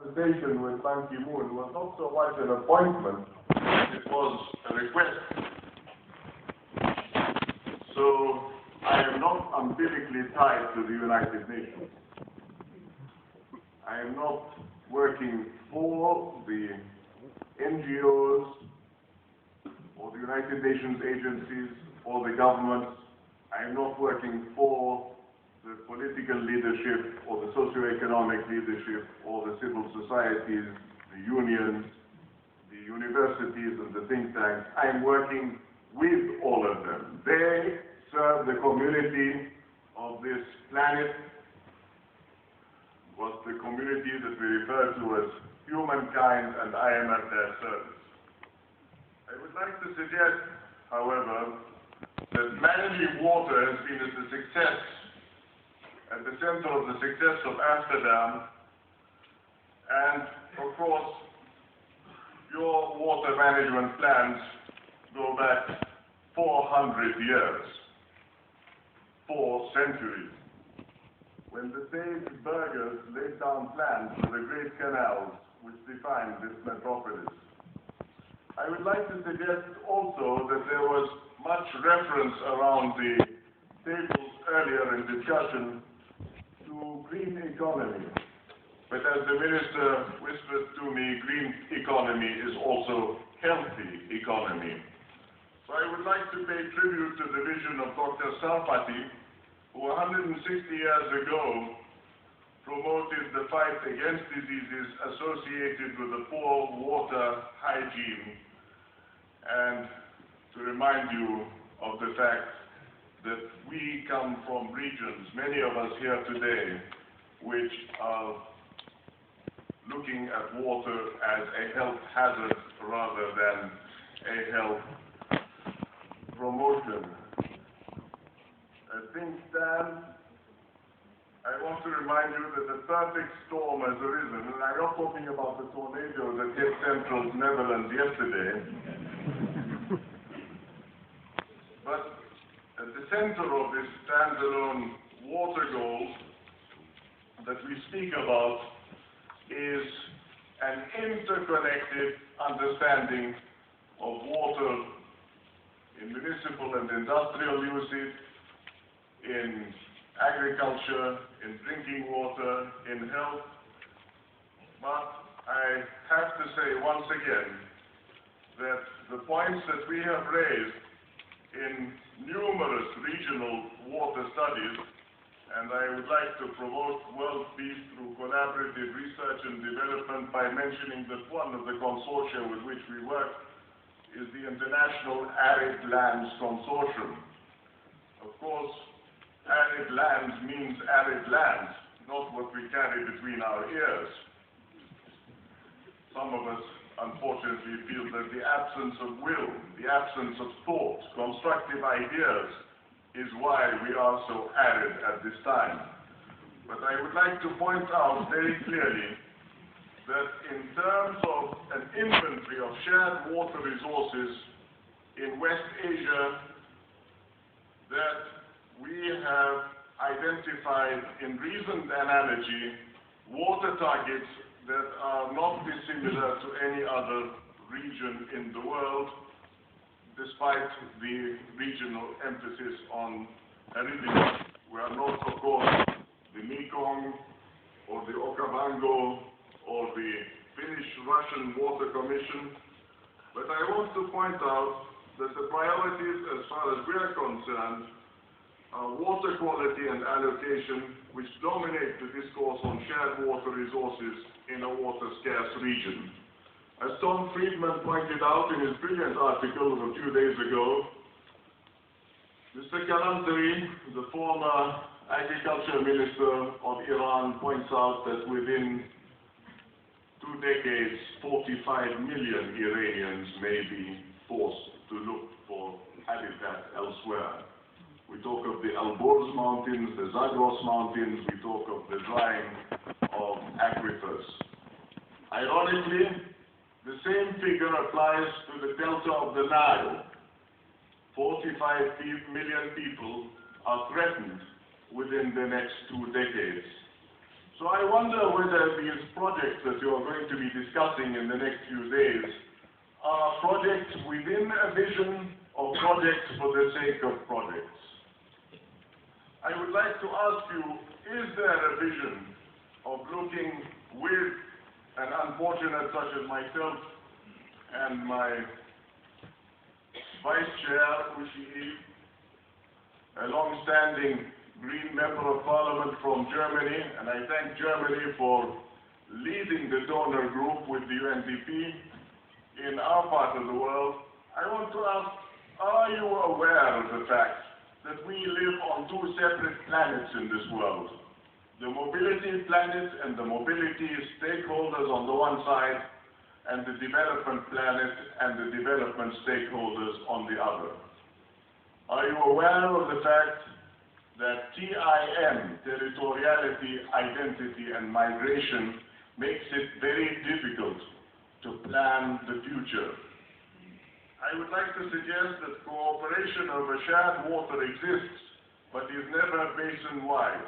conversation with Ban Ki-moon was not so much an appointment, it was a request. So I am not umbilically tied to the United Nations. I am not working for the NGOs or the United Nations agencies or the governments. I am not working for the political leadership or the socio-economic leadership or the civil societies, the unions, the universities and the think tanks. I am working with all of them. They serve the community of this planet, was the community that we refer to as humankind, and I am at their service. I would like to suggest, however, that managing water has been at the center of the success of Amsterdam, and of course, your water management plans go back 400 years, 4 centuries. When the sage burghers laid down plans for the great canals which defined this metropolis. I would like to suggest also that there was much reference around the tables earlier in discussion to green economy. But as the minister whispered to me, green economy is also healthy economy. So I would like to pay tribute to the vision of Dr. Sarfati, who 160 years ago promoted the fight against diseases associated with the poor water hygiene, and to remind you of the fact that we come from regions, many of us here today, which are looking at water as a health hazard rather than a health promotion. As things stand, I want to remind you that the perfect storm has arisen, and I'm not talking about the tornado that hit central Netherlands yesterday, but at the center of this standalone water goal that we speak about is an interconnected understanding of water in municipal and industrial usage, in agriculture, in drinking water, in health. But I have to say once again that the points that we have raised in numerous regional water studies, and I would like to promote world peace through collaborative research and development by mentioning that one of the consortia with which we work is the International Arid Lands Consortium. Of course, arid lands means arid lands, not what we carry between our ears. Some of us, unfortunately, feel that the absence of will, the absence of thought, constructive ideas, is why we are so arid at this time. But I would like to point out very clearly that in terms of an inventory of shared water resources in West Asia, that we have identified in recent analogy water targets that are not dissimilar to any other region in the world, despite the regional emphasis on aridity. We are not, of course, the Mekong or the Okavango or the Finnish-Russian Water Commission, but I want to point out that the priorities as far as we are concerned are water quality and allocation, which dominate the discourse on shared water resources in a water-scarce region. As Tom Friedman pointed out in his brilliant article of a few days ago, Mr. Kalantari, the former agriculture minister of Iran, points out that within 2 decades, 45 million Iranians may be forced to look for habitat elsewhere. We talk of the Alborz Mountains, the Zagros Mountains, we talk of the drying of aquifers. Ironically, the same figure applies to the delta of the Nile. 45 million people are threatened within the next 2 decades. So I wonder whether these projects that you are going to be discussing in the next few days are projects within a vision of projects for the sake of projects. I would like to ask you, is there a vision of looking with an unfortunate such as myself and my Vice Chair, a long-standing Green Member of Parliament from Germany, and I thank Germany for leading the donor group with the UNDP in our part of the world. I want to ask, are you aware of the fact that we live on two separate planets in this world? The mobility planet and the mobility stakeholders on the one side, and the development planet and the development stakeholders on the other. Are you aware of the fact that TIM, territoriality, identity, and migration, makes it very difficult to plan the future? I would like to suggest that cooperation over shared water exists, but is never basin-wide.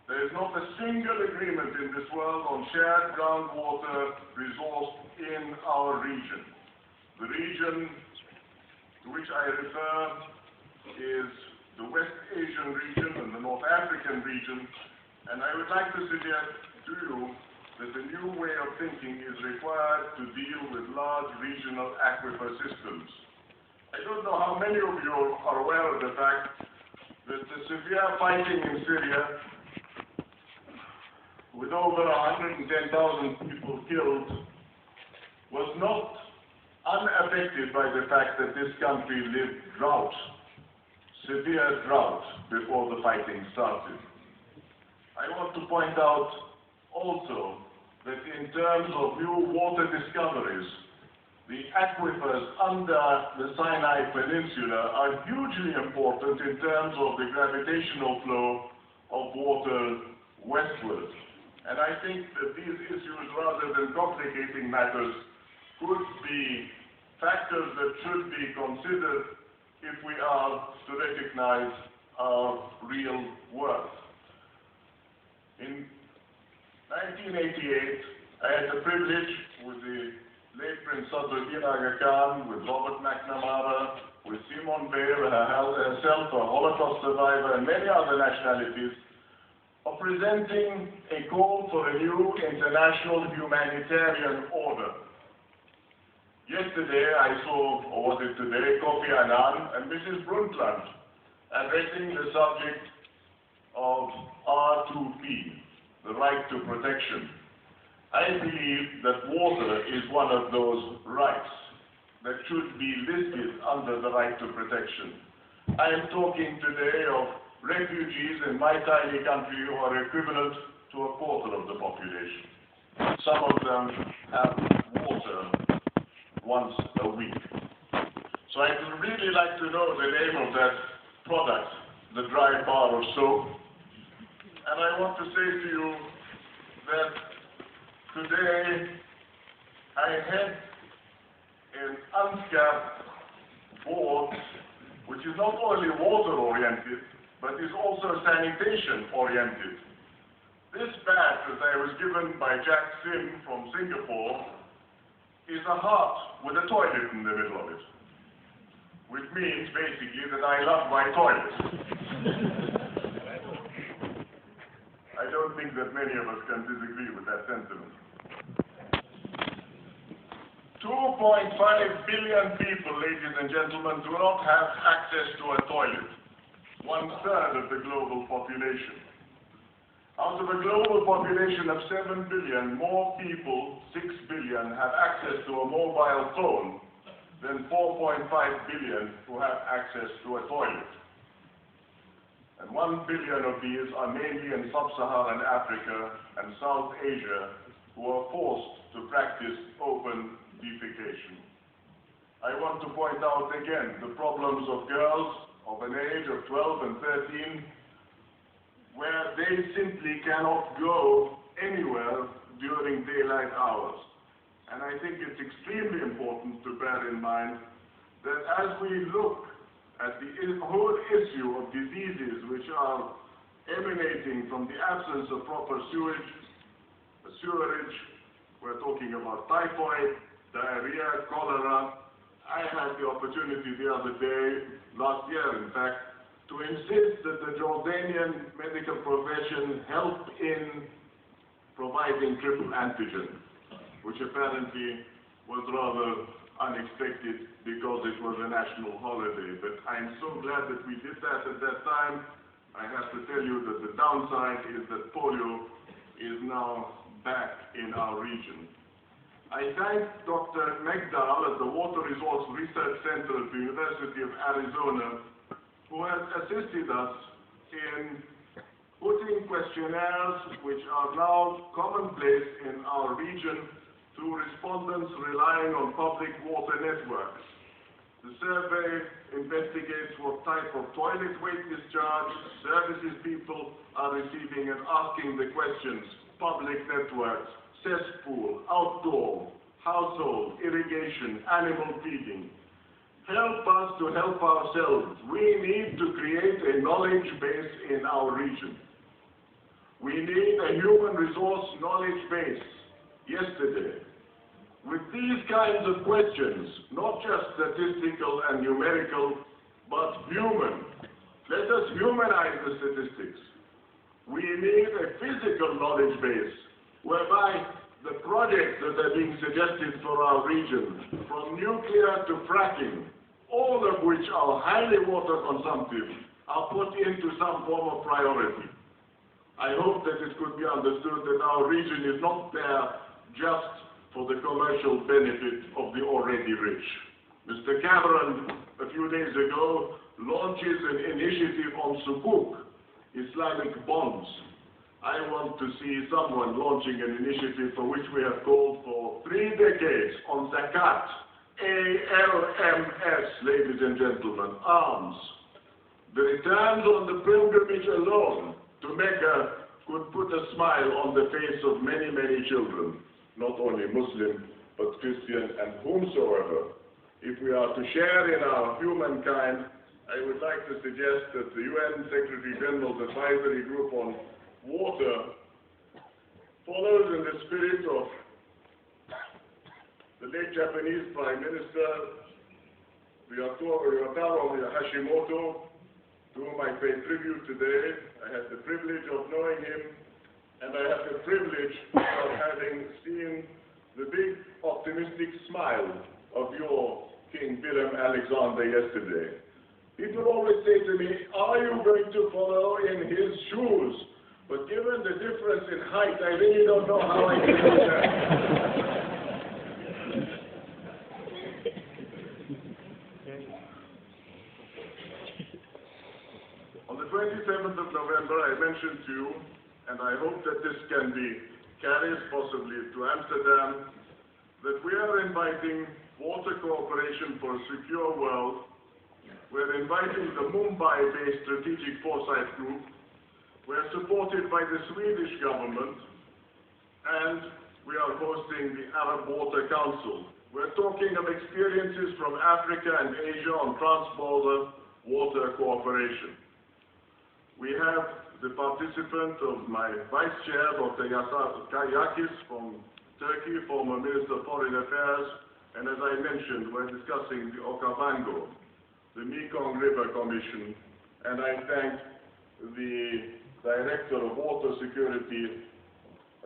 There is not a single agreement in this world on shared groundwater resource in our region. The region to which I refer is the West Asian region and the North African region, and I would like to suggest to you that a new way of thinking is required to deal with large regional aquifer systems. I don't know how many of you are aware of the fact that the severe fighting in Syria, with over 110,000 people killed, was not unaffected by the fact that this country lived drought, severe drought, before the fighting started. I want to point out also that in terms of new water discoveries, the aquifers under the Sinai Peninsula are hugely important in terms of the gravitational flow of water westward. And I think that these issues, rather than complicating matters, could be factors that should be considered if we are to recognize our real worth. In 1988, I had the privilege with the late Prince Sadruddin Aga Khan, with Robert McNamara, with Simone Weil, herself a Holocaust survivor, and many other nationalities, of presenting a call for a new international humanitarian order. Yesterday I saw, or was it today, Kofi Annan and Mrs. Brundtland addressing the subject of R2P, the right to protection. I believe that water is one of those rights that should be listed under the right to protection. I am talking today of refugees in my tiny country who are equivalent to a quarter of the population. Some of them have water once a week. So I'd really like to know the name of that product, the dry bar of soap. And I want to say to you that today I had an UNSCAP board which is not only water-oriented, but is also sanitation-oriented. This bath that I was given by Jack Sim from Singapore is a heart with a toilet in the middle of it, which means basically that I love my toilet. I don't think that many of us can disagree with that sentiment. 2.5 billion people, ladies and gentlemen, do not have access to a toilet. 1/3 of the global population. Out of a global population of 7 billion, more people, 6 billion, have access to a mobile phone than 4.5 billion who have access to a toilet. And 1 billion of these are mainly in sub-Saharan Africa and South Asia, who are forced to practice open defecation. I want to point out again the problems of girls of an age of 12 and 13, where they simply cannot go anywhere during daylight hours. And I think it's extremely important to bear in mind that as we look at the whole issue of diseases which are emanating from the absence of proper sewerage. We're talking about typhoid, diarrhea, cholera. I had the opportunity the other day, last year in fact, to insist that the Jordanian medical profession help in providing triple antigen, which apparently was rather unexpected because it was a national holiday. But I'm so glad that we did that at that time. I have to tell you that the downside is that polio is now back in our region. I thank Dr. Megdal at the Water Resource Research Center at the University of Arizona, who has assisted us in putting questionnaires which are now commonplace in our region to respondents relying on public water networks. The survey investigates what type of toilet waste discharge services people are receiving and asking the questions: public networks, cesspool, outdoor, household, irrigation, animal feeding. Help us to help ourselves. We need to create a knowledge base in our region. We need a human resource knowledge base yesterday. With these kinds of questions, not just statistical and numerical, but human. Let us humanize the statistics. We need a physical knowledge base whereby the projects that are being suggested for our region, from nuclear to fracking, all of which are highly water consumptive, are put into some form of priority. I hope that it could be understood that our region is not there just for the commercial benefit of the already rich. Mr. Cameron, a few days ago, launches an initiative on sukuk, Islamic bonds. I want to see someone launching an initiative for which we have called for 3 decades on zakat, ALMS, ladies and gentlemen, alms. The returns on the pilgrimage alone to Mecca could put a smile on the face of many, many children, not only Muslim, but Christian and whomsoever. If we are to share in our humankind, I would like to suggest that the UN Secretary General's Advisory Group on Water follows in the spirit of the late Japanese Prime Minister Ryotaro Hashimoto, to whom I pay tribute today. I had the privilege of knowing him, and I have the privilege of having seen the big optimistic smile of your King Willem Alexander yesterday. People always say to me, are you going to follow in his shoes? But given the difference in height, I really don't know how I can do that. On the 27th of November, I mentioned to you, and I hope that this can be carried possibly to Amsterdam, that we are inviting water cooperation for a secure world. We're inviting the Mumbai-based Strategic Foresight Group. We're supported by the Swedish government, and we are hosting the Arab Water Council. We're talking of experiences from Africa and Asia on trans-border water cooperation. We have the participant of my vice chair, Dr. Yasar Kayakis from Turkey, former Minister of Foreign Affairs, and as I mentioned, we're discussing the Okavango, the Mekong River Commission, and I thank the Director of Water Security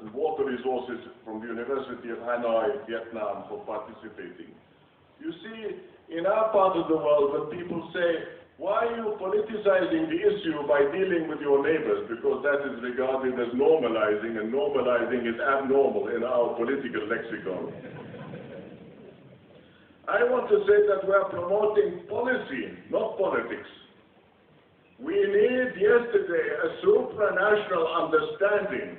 and Water Resources from the University of Hanoi, Vietnam, for participating. You see, in our part of the world, when people say, why are you politicizing the issue by dealing with your neighbors? Because that is regarded as normalizing, and normalizing is abnormal in our political lexicon. I want to say that we are promoting policy, not politics. We need yesterday a supranational understanding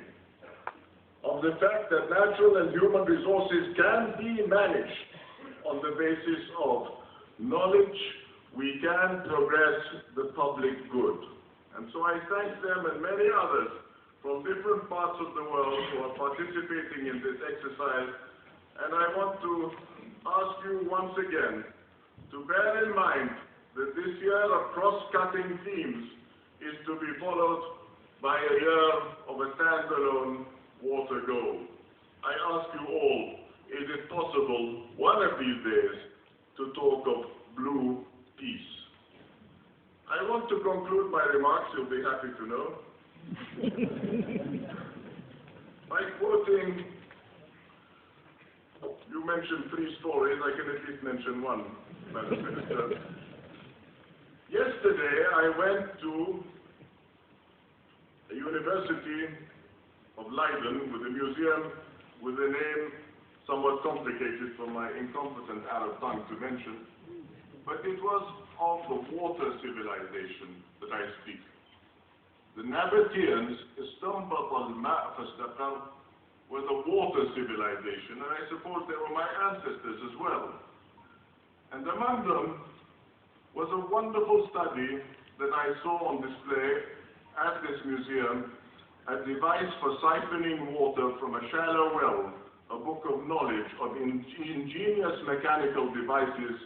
of the fact that natural and human resources can be managed on the basis of knowledge. We can progress the public good. And so I thank them and many others from different parts of the world who are participating in this exercise. And I want to ask you once again to bear in mind that this year of cross-cutting themes is to be followed by a year of a standalone water goal. I ask you all, is it possible one of these days to talk of blue peace? I want to conclude my remarks, you'll be happy to know, by quoting, you mentioned 3 stories, I can at least mention one, Madam Minister. Yesterday I went to a university of Leiden with a museum with a name somewhat complicated for my incompetent Arab tongue to mention, but it was of the water civilization that I speak. The Nabateans, Istanbul al-Ma' fastaqar, was a water civilization, and I suppose they were my ancestors as well. And among them was a wonderful study that I saw on display at this museum, a device for siphoning water from a shallow well, a book of knowledge of ingenious mechanical devices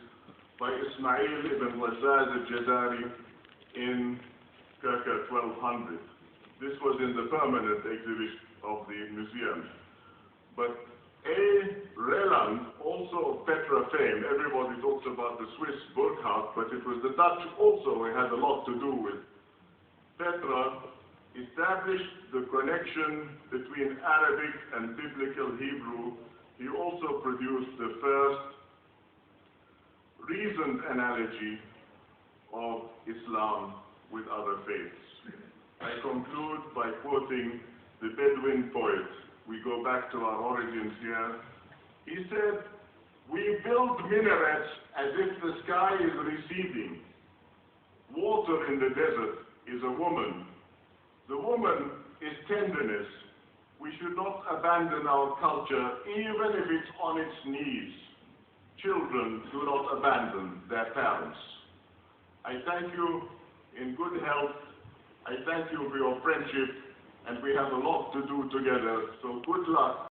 by Ismail ibn Razaz al-Jazari in circa 1200. This was in the permanent exhibition of the museum. But A. Reland, also of Petra fame, everybody talks about the Swiss Burkhardt, but it was the Dutch also who had a lot to do with Petra, established the connection between Arabic and biblical Hebrew. He also produced the first reasoned analogy of Islam with other faiths. I conclude by quoting the Bedouin poet. We go back to our origins here. He said, "We build minarets as if the sky is receding. Water in the desert is a woman. The woman is tenderness. We should not abandon our culture, even if it's on its knees. Children do not abandon their parents." I thank you in good health. I thank you for your friendship, and we have a lot to do together, so good luck.